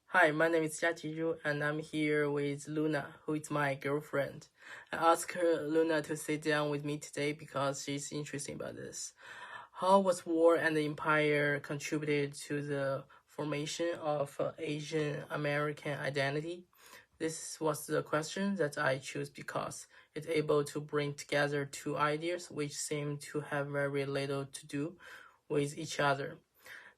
Hi, my name is Jiaqiju and I'm here with Luna, who is my girlfriend. I asked Luna to sit down with me today because she's interested about this. How was war and the empire contributed to the formation of Asian American identity? This was the question that I chose because it's able to bring together two ideas which seem to have very little to do with each other,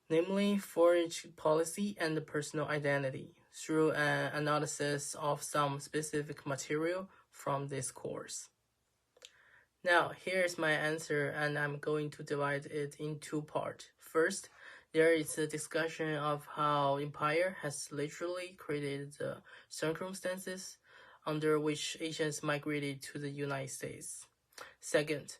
namely foreign policy and personal identity, through an analysis of some specific material from this course. Now, here's my answer, and I'm going to divide it in two parts. First, there is a discussion of how empire has literally created the circumstances under which Asians migrated to the United States. Second,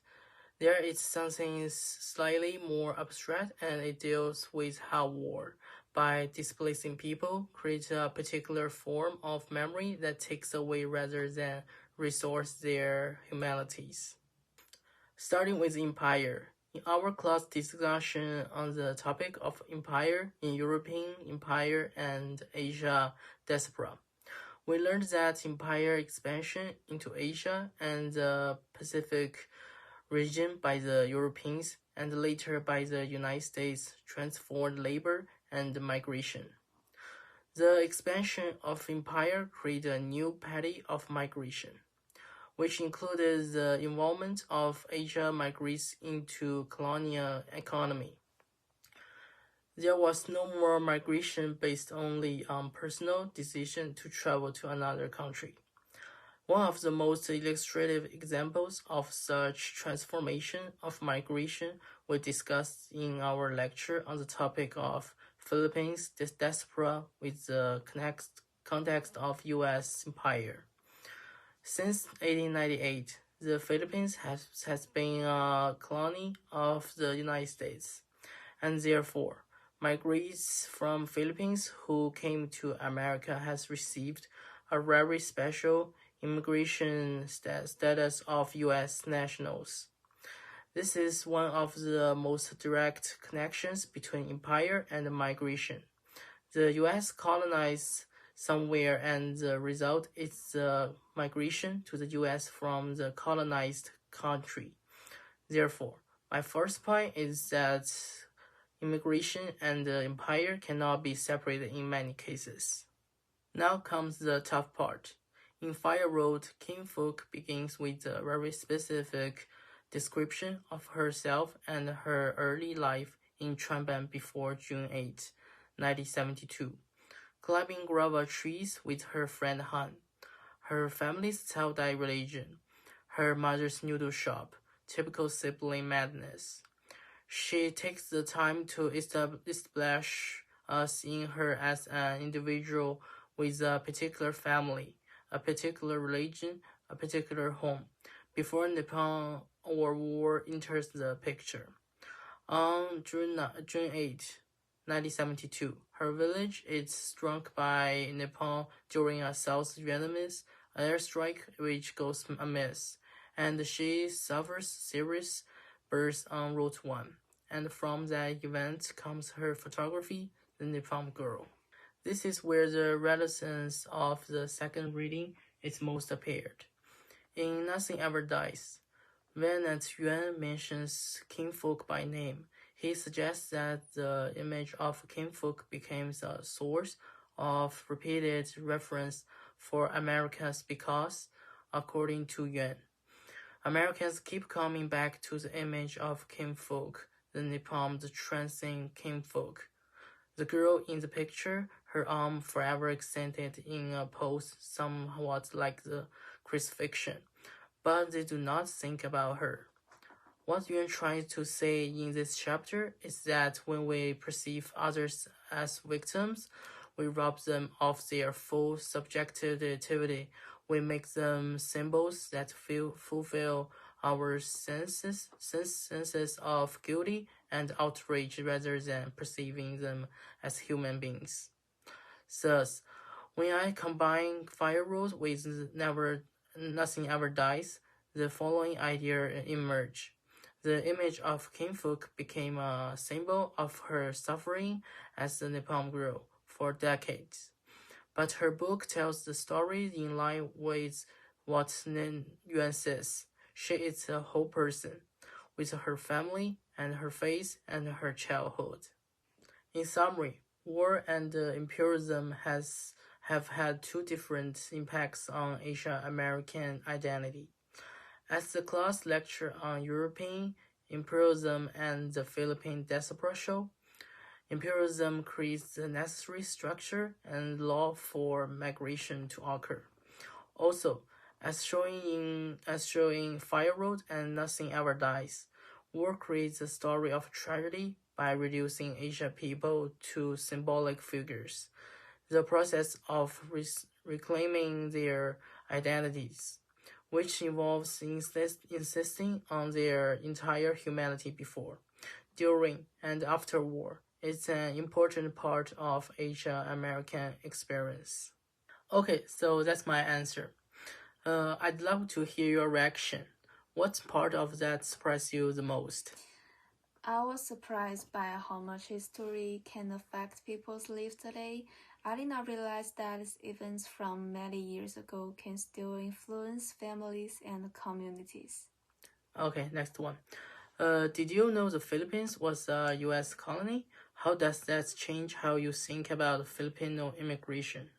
there is something slightly more abstract, and it deals with how war, by displacing people, creates a particular form of memory that takes away rather than restores their humanities. Starting with empire. In our class discussion on the topic of empire in European empire and Asia diaspora, we learned that empire expansion into Asia and the Pacific region by the Europeans and later by the United States transformed labor and migration. The expansion of empire created a new patty of migration, which included the involvement of Asia migrants into colonial economy. There was no more migration based only on personal decision to travel to another country. One of the most illustrative examples of such transformation of migration we discussed in our lecture on the topic of Philippines diaspora with the context of U.S. empire. Since 1898, the Philippines has been a colony of the United States, and therefore, migrants from Philippines who came to America has received a very special immigration status of U.S. nationals. This is one of the most direct connections between empire and migration. The U.S. colonized somewhere, and the result is the migration to the U.S. from the colonized country. Therefore, my first point is that immigration and the empire cannot be separated in many cases. Now comes the tough part. In Fire Road, Kim Fook begins with a very specific description of herself and her early life in Chuanban before June 8, 1972, climbing guava trees with her friend Han, her family's Tao-Dai religion, her mother's noodle shop, typical sibling madness. She takes the time to establish us in her as an individual with a particular family, a particular religion, a particular home, before Nippon or war enters the picture. On June 8, 1972, her village is struck by Nippon during a South Vietnamese airstrike which goes amiss, and she suffers serious burns on Route 1. And from that event comes her photography, The Nippon Girl. This is where the reticence of the second reading is most apparent. In Nothing Ever Dies, when Yuan mentions Kim Fook by name, he suggests that the image of Kim Fook becomes a source of repeated reference for Americans because, according to Yuan, Americans keep coming back to the image of Kim Fook, the Nippon transcend Kim Fook. The girl in the picture, her arm forever extended in a pose somewhat like the crucifixion, but they do not think about her. What Yuan tries to say in this chapter is that when we perceive others as victims, we rob them of their full subjectivity. We make them symbols that fulfill our senses of guilty and outrage rather than perceiving them as human beings. Thus, when I combine Fire Road with Nothing Ever Dies, the following idea emerged. The image of Kim Fook became a symbol of her suffering as the Nippon Girl, for decades. But her book tells the story in line with what Yuan says. She is a whole person, with her family and her faith and her childhood. In summary, war and imperialism have had two different impacts on Asian American identity. As the class lecture on European imperialism and the Philippine diaspora show, imperialism creates the necessary structure and law for migration to occur. Also, as showing Fire Road and Nothing Ever Dies, war creates a story of tragedy by reducing Asian people to symbolic figures. The process of reclaiming their identities, which involves insisting on their entire humanity before, during, and after war, is an important part of Asian American experience. Okay, so that's my answer. I'd love to hear your reaction. What part of that surprised you the most? I was surprised by how much history can affect people's lives today. I did not realize that events from many years ago can still influence families and communities. Okay, next one. Did you know the Philippines was a U.S. colony? How does that change how you think about Filipino immigration?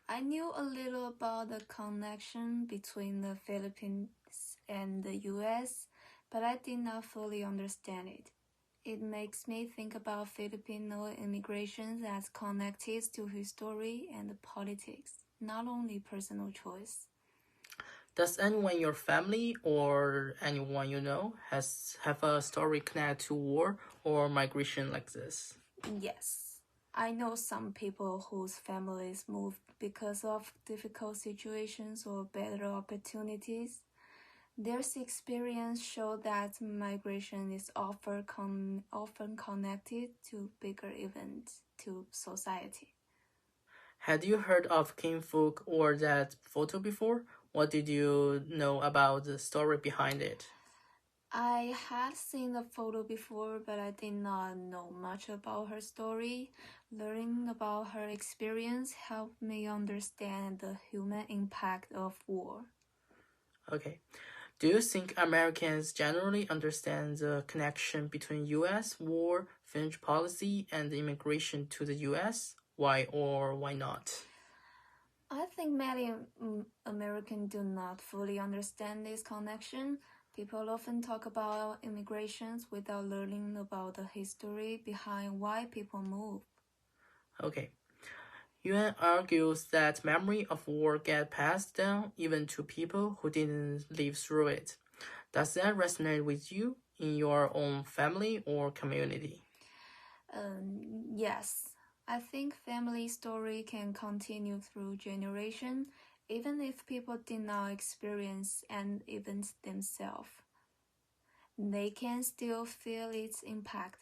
I knew a little about the connection between the Philippines and the US, but I did not fully understand it. It makes me think about Filipino immigration as connected to history and politics, not only personal choice. Does anyone in your family or anyone you know have a story connected to war or migration like this? Yes, I know some people whose families moved because of difficult situations or better opportunities. Their experience show that migration is often connected to bigger events to society. Had you heard of Kim Fook or that photo before? What did you know about the story behind it? I had seen the photo before, but I did not know much about her story. Learning about her experience helped me understand the human impact of war. Okay. Do you think Americans generally understand the connection between U.S. war, foreign policy, and immigration to the U.S.? Why or why not? I think many Americans do not fully understand this connection. People often talk about immigrations without learning about the history behind why people move. Okay. Yuan argues that memory of war get passed down even to people who didn't live through it. Does that resonate with you in your own family or community? Yes, I think family story can continue through generation, even if people did not experience an event themselves. They can still feel its impact.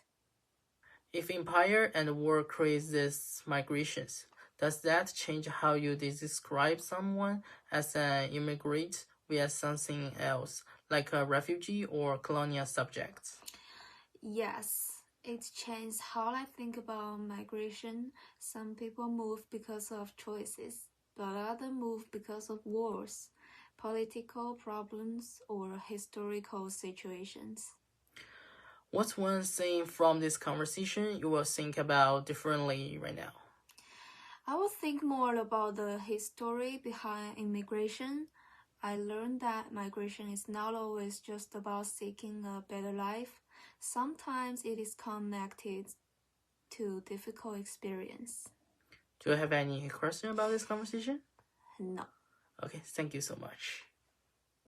If empire and war create these migrations, does that change how you describe someone as an immigrant via something else, like a refugee or colonial subject? Yes, it changed how I think about migration. Some people move because of choices, but others move because of wars, political problems, or historical situations. What's one thing from this conversation you will think about differently right now? I will think more about the history behind immigration. I learned that migration is not always just about seeking a better life. Sometimes it is connected to difficult experience. Do you have any question about this conversation? No. Okay, thank you so much.